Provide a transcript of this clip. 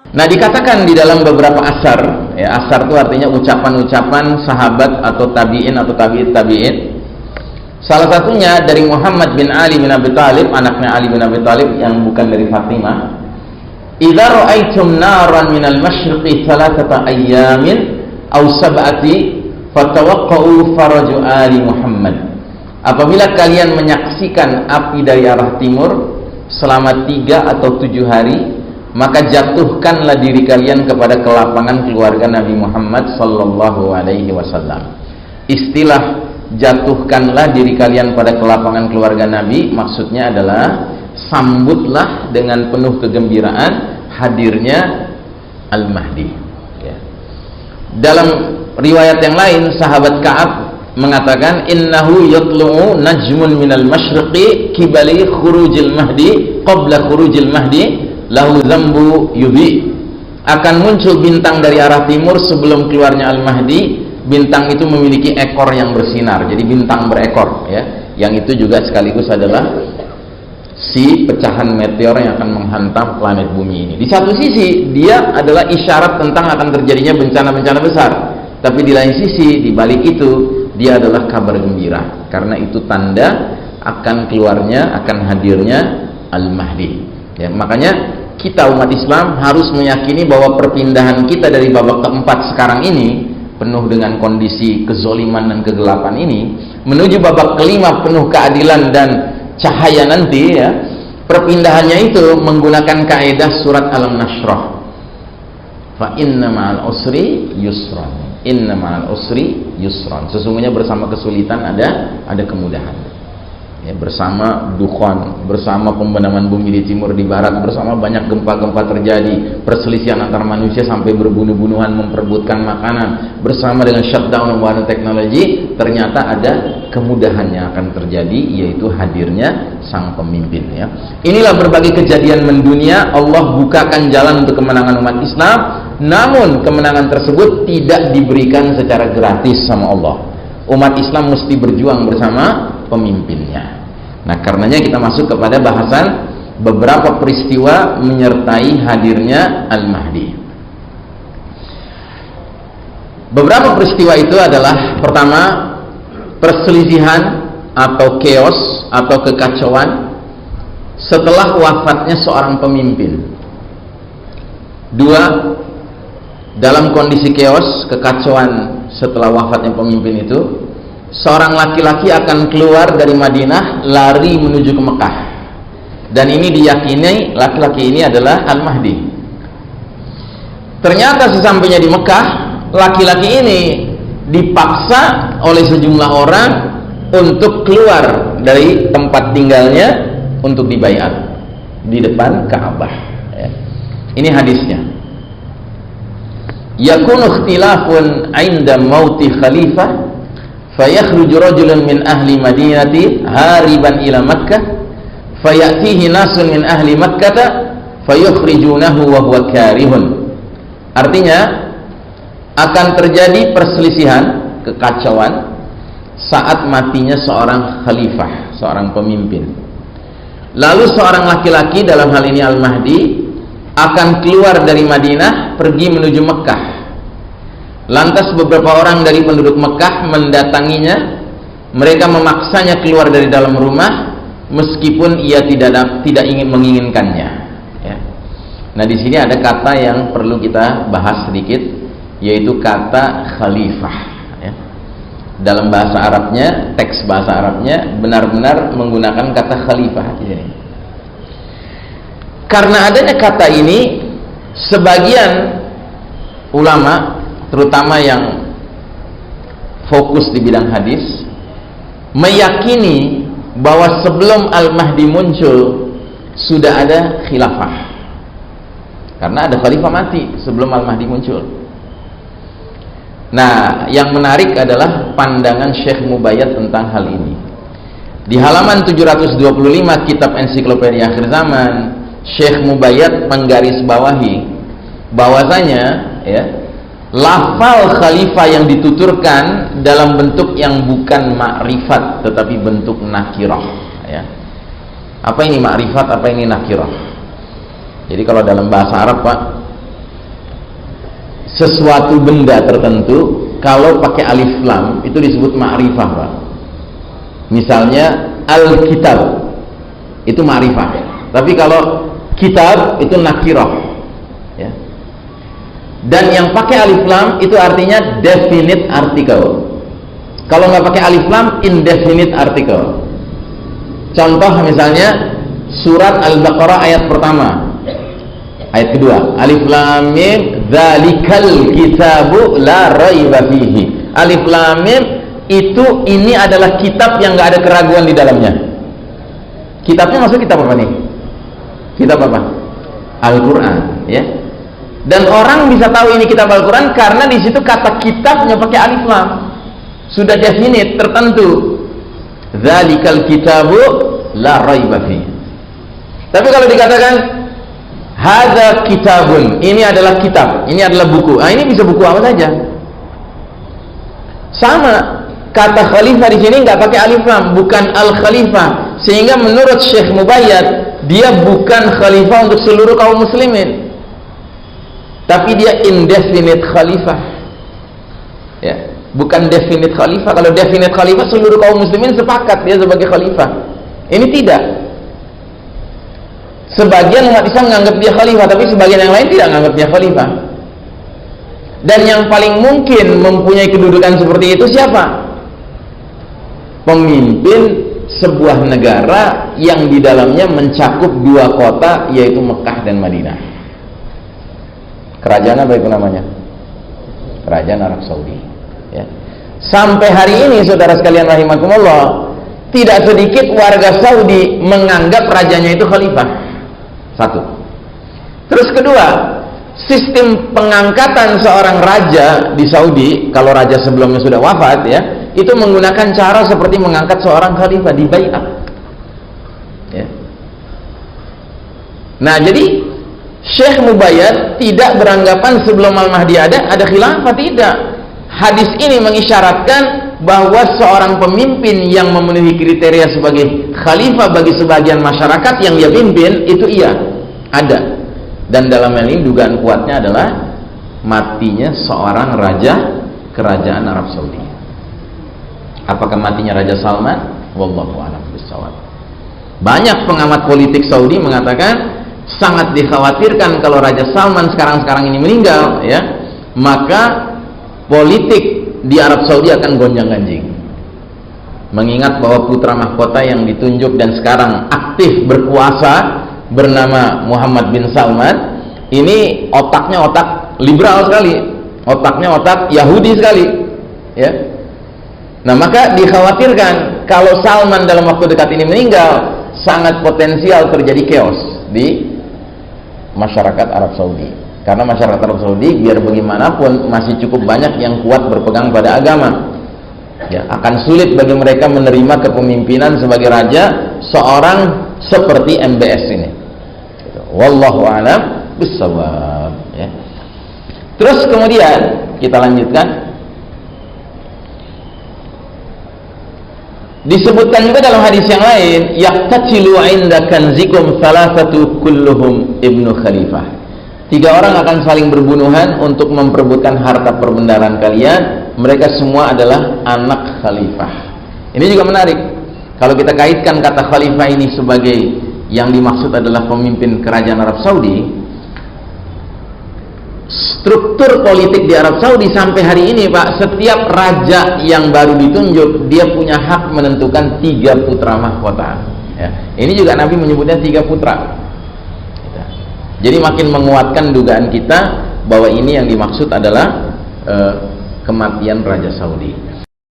Nah, dikatakan di dalam beberapa asar, ya, asar itu artinya ucapan-ucapan sahabat atau tabi'in atau tabi'in. Salah satunya dari Muhammad bin Ali bin Abi Thalib, anaknya Ali bin Abi Thalib yang bukan dari Fatimah. "Idza ra'aitum naran minal masyriqi thalathata ayyamin aw sab'ati fatawaqqa'u faraju ali Muhammad." Apabila kalian menyaksikan api dari arah timur selama 3 atau 7 hari, maka jatuhkanlah diri kalian kepada kelapangan keluarga Nabi Muhammad sallallahu alaihi wasallam. Istilah jatuhkanlah diri kalian pada kelapangan keluarga Nabi maksudnya adalah sambutlah dengan penuh kegembiraan hadirnya Al-Mahdi, ya. Dalam riwayat yang lain, sahabat Ka'ab mengatakan, "Innahu yatlu'u najmun minal masyriqi kibali khurujil mahdi qabla khurujil mahdi lahu zambu yubi." Akan muncul bintang dari arah timur sebelum keluarnya Al-Mahdi. Bintang itu memiliki ekor yang bersinar, jadi bintang berekor, ya. Yang itu juga sekaligus adalah si pecahan meteor yang akan menghantam planet bumi ini. Di satu sisi dia adalah isyarat tentang akan terjadinya bencana-bencana besar, tapi di lain sisi, di balik itu dia adalah kabar gembira, karena itu tanda akan keluarnya, akan hadirnya Al-Mahdi, ya. Makanya kita umat Islam harus meyakini bahwa perpindahan kita dari babak keempat sekarang ini penuh dengan kondisi kezoliman dan kegelapan ini menuju babak kelima penuh keadilan dan cahaya nanti, ya. Perpindahannya itu menggunakan kaidah surat Al-Nashrah, fa inna ma'al usri yusran, inna ma'al usri yusran. Sesungguhnya bersama kesulitan ada kemudahan, ya. Bersama dukhan, bersama pembenaman bumi di timur di barat, bersama banyak gempa-gempa terjadi, perselisihan antar manusia sampai berbunuh-bunuhan memperebutkan makanan, bersama dengan shutdown pembangunan teknologi, ternyata ada kemudahan yang akan terjadi, yaitu hadirnya sang pemimpin, ya. Inilah berbagai kejadian mendunia. Allah bukakan jalan untuk kemenangan umat Islam, namun kemenangan tersebut tidak diberikan secara gratis sama Allah. Umat Islam mesti berjuang bersama pemimpinnya. Nah, karenanya kita masuk kepada bahasan beberapa peristiwa menyertai hadirnya Al-Mahdi. Beberapa peristiwa itu adalah, pertama, perselisihan atau chaos atau kekacauan setelah wafatnya seorang pemimpin. Dua, dalam kondisi chaos, kekacauan setelah wafatnya pemimpin itu, seorang laki-laki akan keluar dari Madinah lari menuju ke Mekah, dan ini diyakini laki-laki ini adalah Al-Mahdi. Ternyata sesampainya di Mekah, laki-laki ini dipaksa oleh sejumlah orang untuk keluar dari tempat tinggalnya untuk dibaiat di depan Ka'bah, ya. Ini hadisnya. Yakunu ikhtilafun 'inda mauti khalifah fayakhruju rajulun min ahli madinati hariban ila Makkah fayatihi nasun min ahli Makkah fayukhrijunahu wa huwa karihun. Artinya akan terjadi perselisihan, kekacauan saat matinya seorang khalifah, seorang pemimpin. Lalu seorang laki-laki, dalam hal ini Al-Mahdi, akan keluar dari Madinah pergi menuju Mekah. Lantas beberapa orang dari penduduk Mekah mendatanginya. Mereka memaksanya keluar dari dalam rumah meskipun ia tidak ingin menginginkannya, ya. Nah, di sini ada kata yang perlu kita bahas sedikit, yaitu kata khalifah, ya. Dalam bahasa Arabnya, teks bahasa Arabnya benar-benar menggunakan kata khalifah di sini. Karena adanya kata ini, sebagian ulama, terutama yang fokus di bidang hadis, meyakini bahwa sebelum Al-Mahdi muncul sudah ada khilafah, karena ada khalifah mati sebelum Al-Mahdi muncul. Nah, yang menarik adalah pandangan Syekh Mubayyad tentang hal ini. Di halaman 725 kitab Ensiklopedia Akhir Zaman, Syekh Mubayyad menggarisbawahi bahwasanya, ya, lafal khalifah yang dituturkan dalam bentuk yang bukan makrifat tetapi bentuk nakirah, ya. Apa ini makrifat, apa ini nakirah? Jadi kalau dalam bahasa Arab, Pak, sesuatu benda tertentu kalau pakai alif lam itu disebut ma'rifah, Pak. Misalnya al-kitab itu ma'rifah, tapi kalau kitab itu nakirah, ya. Dan yang pakai alif lam itu artinya definite article. Kalau nggak pakai alif lam, indefinite article. Contoh misalnya surat Al-Baqarah ayat pertama, ayat kedua, alif lam mim dzalikal kitabu la raiba fihi. Alif lam mim itu, ini adalah kitab yang nggak ada keraguan di dalamnya. Kitabnya maksud kitab apa nih? Kitab apa? Al-Quran, ya. Dan orang bisa tahu ini kitab Al-Quran karena di situ kata kitabnya pakai alif lam, sudah definite, tertentu. Dzalikal kitabu la raiba fihi. Tapi kalau dikatakan hadza kitabun, ini adalah kitab, ini adalah buku. Ah, ini bisa buku apa saja. Sama, kata khalifah di sini nggak pakai alif lam, bukan al-khalifah. Sehingga menurut Syekh Mubayyad, dia bukan khalifah untuk seluruh kaum muslimin. Tapi dia indefinite khalifah. Ya, bukan definite khalifah. Kalau definite khalifah seluruh kaum muslimin sepakat dia sebagai khalifah. Ini tidak. Sebagian umat Islam menganggap dia khalifah, tapi sebagian yang lain tidak menganggap dia khalifah. Dan yang paling mungkin mempunyai kedudukan seperti itu siapa? Pemimpin sebuah negara yang di dalamnya mencakup dua kota, yaitu Mekah dan Madinah. Kerajaan apa itu namanya? Kerajaan Arab Saudi, ya. Sampai hari ini saudara sekalian rahimakumullah, tidak sedikit warga Saudi menganggap rajanya itu khalifah. Satu. Terus kedua, sistem pengangkatan seorang raja di Saudi, kalau raja sebelumnya sudah wafat, ya, itu menggunakan cara seperti mengangkat seorang khalifah di bai'ah, ya. Nah, jadi Syekh Mubayyad tidak beranggapan sebelum Al-Mahdi ada khilafah, tidak. Hadis ini mengisyaratkan bahwa seorang pemimpin yang memenuhi kriteria sebagai khalifah bagi sebagian masyarakat yang dia pimpin, itu iya, ada. Dan dalam hal ini dugaan kuatnya adalah matinya seorang raja kerajaan Arab Saudi. Apakah matinya Raja Salman? Wallahu a'lam bishawab. Banyak pengamat politik Saudi mengatakan sangat dikhawatirkan kalau Raja Salman sekarang ini meninggal, ya, maka politik di Arab Saudi akan gonjang-ganjing. Mengingat bahwa putra mahkota yang ditunjuk dan sekarang aktif berkuasa bernama Muhammad bin Salman, ini otaknya otak liberal sekali, otaknya otak Yahudi sekali, ya. Nah, maka dikhawatirkan kalau Salman dalam waktu dekat ini meninggal, sangat potensial terjadi chaos di masyarakat Arab Saudi. Karena masyarakat Arab Saudi biar bagaimanapun masih cukup banyak yang kuat berpegang pada agama. Ya, akan sulit bagi mereka menerima kepemimpinan sebagai raja seorang seperti MBS ini. Wallahu a'lam bishawab, ya. Terus kemudian kita lanjutkan. Disebutkan juga dalam hadis yang lain, yaqtatilu 'inda kanzikum thalathatu kulluhum ibnu khalifah. 3 orang akan saling berbunuhan untuk memperebutkan harta perbendaharaan kalian. Mereka semua adalah anak khalifah. Ini juga menarik. Kalau kita kaitkan kata khalifah ini sebagai yang dimaksud adalah pemimpin kerajaan Arab Saudi, struktur politik di Arab Saudi sampai hari ini, Pak, setiap raja yang baru ditunjuk dia punya hak menentukan 3 putra mahkota, ya. Ini juga Nabi menyebutnya 3 putra. Jadi makin menguatkan dugaan kita bahwa ini yang dimaksud adalah kematian Raja Saudi.